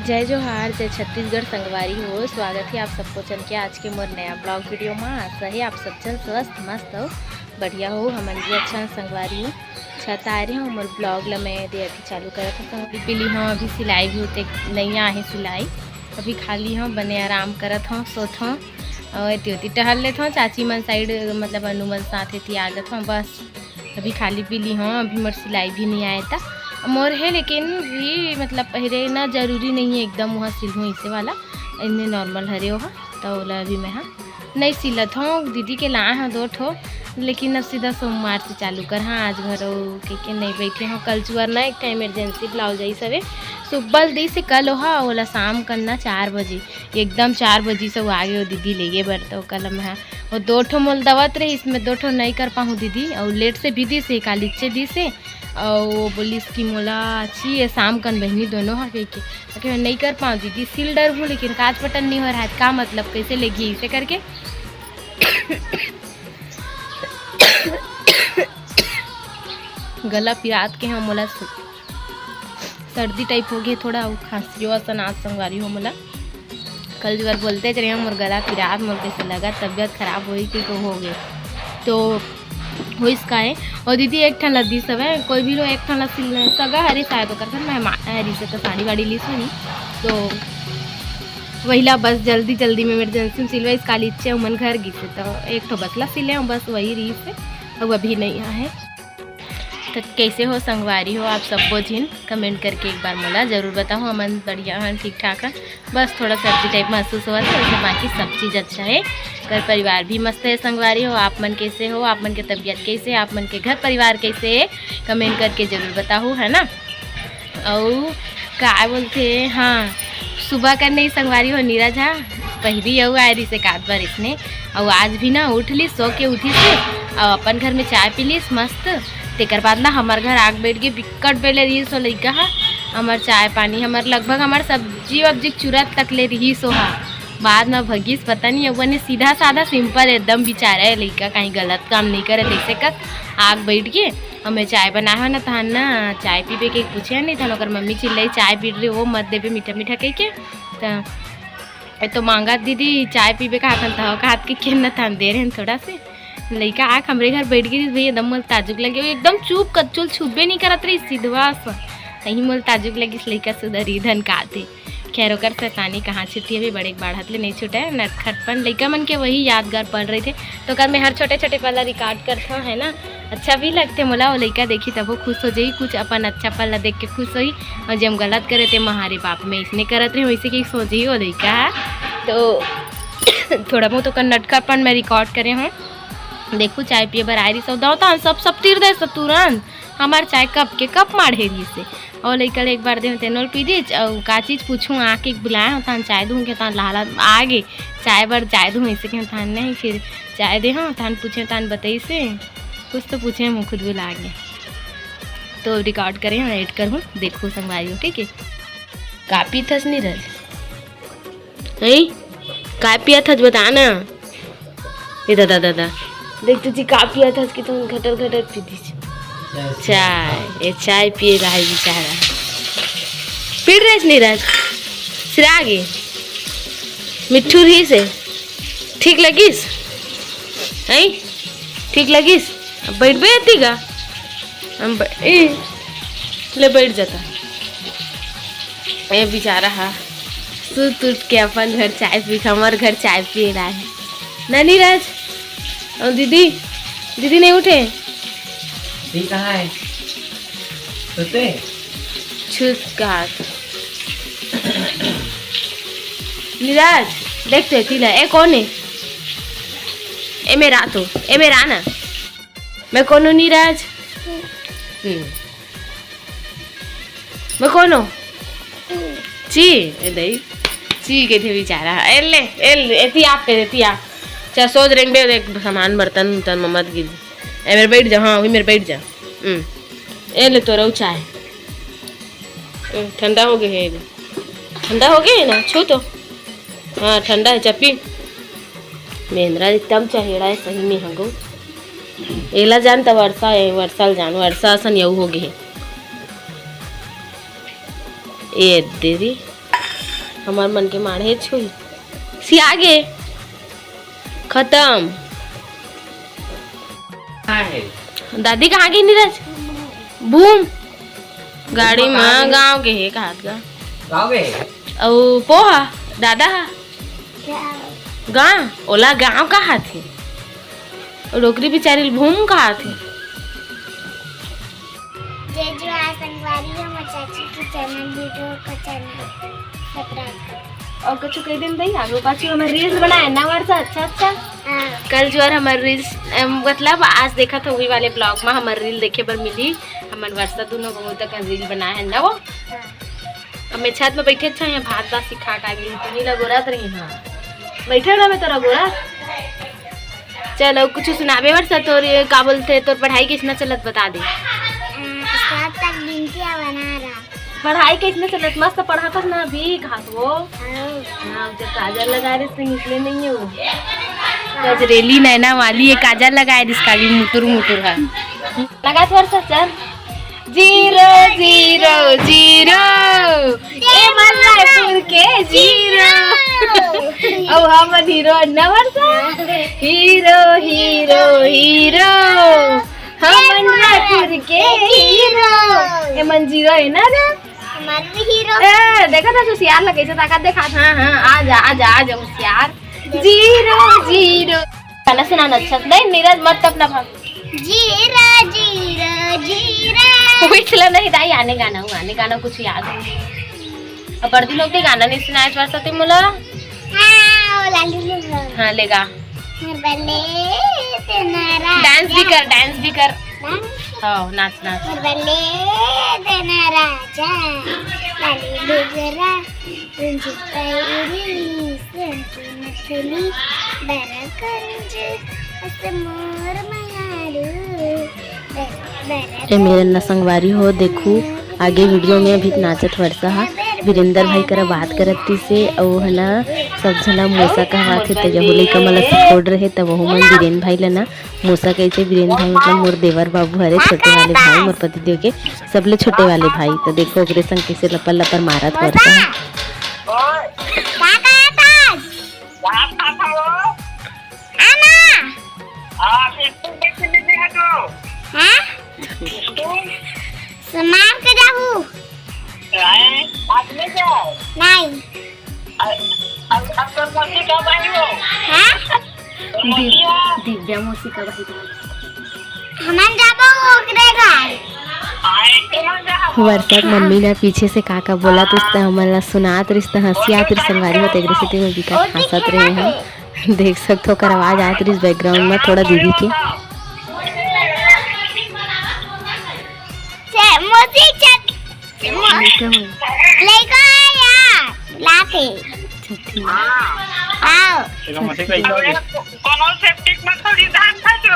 जय जोहार, जय छत्तीसगढ़ संगवारी हो। स्वागत है आप सबको चल के आज के मोर नया ब्लॉग वीडियो में। आशा है आप सब चल स्वस्थ मस्त हो, बढ़िया हो। हमन भी अच्छा संगवारी हो छत आ रहे हो। मोर ब्लॉग ला मैं दे अभी चालू करत हूँ। पिली हूँ अभी सिलाई भी होते नहीं आहे सिलाई, अभी खाली हूँ बने आराम करत हूँ, सोत हूँ एती होती टहल लेत हूँ। चाची मन साइड मतलब अनुमन साथ एती आ जात हूँ। बस अभी खाली पीली हूँ। अभी मोर सिलाई भी नहीं आया था मोर है, लेकिन भी मतलब पहले ना जरूरी नहीं है एकदम वहाँ सिलूँ इसे वाला, इन्हें नॉर्मल हरे हो तो ओला अभी मैं नहीं सिलत हूँ। दीदी के लाए हैं 2 ठो, लेकिन अब सीधा सोमवार से चालू कर। हाँ आज भरो के नहीं बैठे हो। कल चुअर ना एक इमरजेंसी ब्लाउज आई सवे सुबह दी से कल हो ओला शाम करना 4 बजे, एकदम 4 बजे से वो आगे वो दीदी ले गए बर। तो कल मैं वो 2 ठो मोल दवत रही, इसमें 2 ठो नहीं कर पाऊँ दीदी, और लेट से भी दी से कालीचे दी से और वो बोली इसकी मोला अच्छी है शाम कन बहनी दोनों हाँ के मैं नहीं कर पाऊँ दीदी, सिल डर हूँ लेकिन काज पटन नहीं हो रहा है। का मतलब कैसे लेगी इसे करके गला पिरात के हैं मोला, सर्दी टाइप हो गई थोड़ा, खांसी असन आज संगवारी हो मोला। कल जो बोलते चले मोर गला पिरात, मोर कैसे लगा तबीयत खराब हुई कि हो गए तो वो इसका है। और दीदी एक ठन लद्दी सब है, कोई भी लोग एक ठन सिल सगा हरी शायद कर मैं हरी से तो साड़ी वाड़ी ली सुनी तो वहीला बस जल्दी जल्दी में इमरजेंसी में सिलवा इसका लीचे उमन घर गी से तो एक ठो बसला सिले बस वही रही से। अब अभी नहीं है तो कैसे हो संगवारी हो आप सब झिन कमेंट करके एक बार मोला ज़रूर बताओ। अमन बढ़िया है, ठीक ठाक है, बस थोड़ा सर्दी टाइप महसूस हुआ था, वैसे बाकी सब चीज़ अच्छा है। घर परिवार भी मस्त है संगवारी हो। आप मन कैसे हो, आप मन के तबीयत कैसे है, आप मन के घर परिवार कैसे है, कमेंट करके ज़रूर बताओ, है ना। और क्या बोलते हाँ सुबह करने ही संगवारी हो नीरज हाँ पहली यू आए रही से कात बार इसने, और आज भी ना उठ ली सो के उठी से और अपन घर में चाय पी ली मस्त। तेकर बाद ना हमार घर आग बैठ के बिकट बेले रही सो लइका हा हमार चाय पानी हमार लगभग हमार सब्जी वब्जी चूरत तक ले रही सो हा। बाद में भगीस पता नहीं अब ने सीधा साधा सिंपल एकदम बेचारा है लइका, कहीं गलत काम नहीं करे तैसे कर आग बैठ के हमें चाय बनाया हो ना तहन ना चाय पीबे के पूछे नहीं था ओकर मम्मी चिल्लाई चाय पी रही वो मत देवे मीठा मीठा कह के तो मांगा दीदी चाय पीबे का हाथ के खेलना था दे रहे हैं थोड़ा से लड़का आँख हमारे घर बैठ गई भैया एकदम मोल ताजुक लगे एकदम चुप कच्चुल छुपे नहीं करत रही सीधवा कहीं मोल ताजुक लगी इस लड़का सुधरी धन का थे। खैर ओकर शैतानी कहाँ छुट्टी अभी बड़े बाढ़त ले नहीं छूटा है नटखटपन लड़का मन के वही यादगार पड़ रहे थे। तो कल मैं हर छोटे छोटे पल्ला रिकॉर्ड करता हूँ है ना, अच्छा भी लगते मोला वो लड़का देखी तब वो खुश हो जाई, कुछ अपन अच्छा पल्ला देख के खुश हुई। और जब गलत करे थे महारे बाप में इसने करत रहे वैसे कि सोच ही वो लड़का तो थोड़ा बहुत तो नटखटपन में रिकॉर्ड करे हूँ। देखो चाय पिए बर आ रही सब दाओ सब तीर दे सब तुरंत हमार चाय कप के कप माढ़े रही से और लेकर एक बार दे तेनोल पी दी और का चीज़ पूछूँ आके बुलाया हूँ तान चाय दूँ के तान लाला आगे चाय बर चाय दूँ ऐसे कि तान नहीं फिर चाय दे हाँ तान पूछे तान बताई से कुछ तो पूछे हम खुद बुला गए तो रिकॉर्ड करें हम एड करूँ देखो संगवारी हो ठीक है। का पी थस नहीं रह का पिया थस बताना ये दादा दादा देख तुझी का पिया था कि तुम घटर घटर पी दी चाय, ये चाय पिए रहा है बेचारा पी रहे नीरज सिरा आगे मिट्ठू रही से ठीक लगिस है ठीक लगिस अब बैठ बैठी का हम ले बैठ जाता ये बेचारा हा सुत उठ के अपन घर चाय पी हमारे घर चाय पिए रहा है ना नीरज। और दीदी दीदी नहीं उठे ठीक कहाँ है सोते छुप कहा नीरज देखते तिला ए कौन है ए मेरा तो ए मेरा ना मैं कौन हूँ नीरज मैं कौन हूँ ची ए दई ची के थे बेचारा एती आप पे देती आप चाहे सोच रहे देख सामान बर्तन तन मत गिर ए मेरे बैठ जा हाँ वही मेरे बैठ जा ए ले तो रहो चाय ठंडा हो गया है ठंडा हो गया है ना छू तो हाँ ठंडा है चपी महेंद्रा एकदम चहेड़ा है सही में हंगो एला जान तब वर्षा है वर्षा जान वर्षा सन यू हो गए ए दीदी हमार मन के माढ़े छुई सियागे खत्म। कहाँ है? दादी कहाँ गई नीरज? बूम गाड़ी में गाँव के है कहा गाँव गए? औ पोहा दादा गाँव ओला गाँव कहाँ थे? डोकरी बिचारी भूम कहाँ थे? जो आसनवारी है मैं चाची की चैनल वीडियो का चैनल सब्सक्राइब कर और कुछ कई दिन दई आगे पाछू हमें रील्स बनाए ना वर्षा अच्छा कल जो हमारे रील्स मतलब आज देखा था वही वाले ब्लॉग में हमारे रील देखे पर मिली हमारे वर्षा दोनों बहुत तक रील बनाए है ना वो। अब मैं छत में बैठे अच्छा यहाँ भात भात सिखा के गई तो नहीं लगोरत रही हाँ बैठे रहा मैं तो लगोरा। चलो कुछ सुनाबे वर्षा तोर का बोलते तोर पढ़ाई कितना चलत बता दे। सात तक गिनतियाँ बना रहा। पढ़ाई कितना चलत मस्त पढ़ाता ना अभी घास वो हाँ जब काजल लगा रहे इससे निकले नहीं है वो गजरेली नैना वाली है काजल लगाए जिसका भी मुटुर मुटुर है लगा थोड़ा चल 0 0 0 ए मल्लापुर के 0 अब हम हीरो न वर्षा हीरो हीरो हीरो हम मल्लापुर के हीरो ए मन 0 है ना हमारे हीरो ए देखा था होशियार लगे से ताकत देखा हाँ हाँ आजा होशियार 0 0 गाना सुनाना अच्छा नहीं नीरज मत अपना भाग 0 0 0 पिछला नहीं दाई आने गाना कुछ याद नहीं अब बड़ी लोग के गाना नहीं सुनाए इस बार सती मुला हाँ वो लाली हाँ लेगा बल्ले तेनारा डांस भी कर हाँ नाच बल्ले तेना राजा लाली डुगरा रंजित पैरी संतु नथली बरकंज असमोर मयारू ए मेरे न संगवारी हो देखू आगे वीडियो में अभी नाचत वर्षा है वीरेंद्र भाई करा बात करती से और है ना सब जना मूसा कहवा थे तो यही लइका मला सपोर्ट रहे तब वह मन वीरेंद्र भाई लेना मूसा कहते वीरेंद्र भाई मतलब मोर देवर बाबू हरे छोटे वाले भाई मोर पति देव के सबले छोटे वाले भाई तो देखो ओकरे संग कैसे लपर लपर मारत वर्षा है। समार के जाहू नहीं दिव्या मौसी का भाई हमन जाबो ओकरे घर वर्षा मम्मी ने पीछे से काका बोला तो इससे हमारा सुनात रिश्ता हंसियात संगवारी होते एक रिश्ते में बिका हंसत रहे हैं देख सकते हो कर आवाज आत रही बैकग्राउंड में थोड़ा दीदी की मोती चट लेको यार लाके आओ कोनो सेप्टिक में थोड़ी धान था जो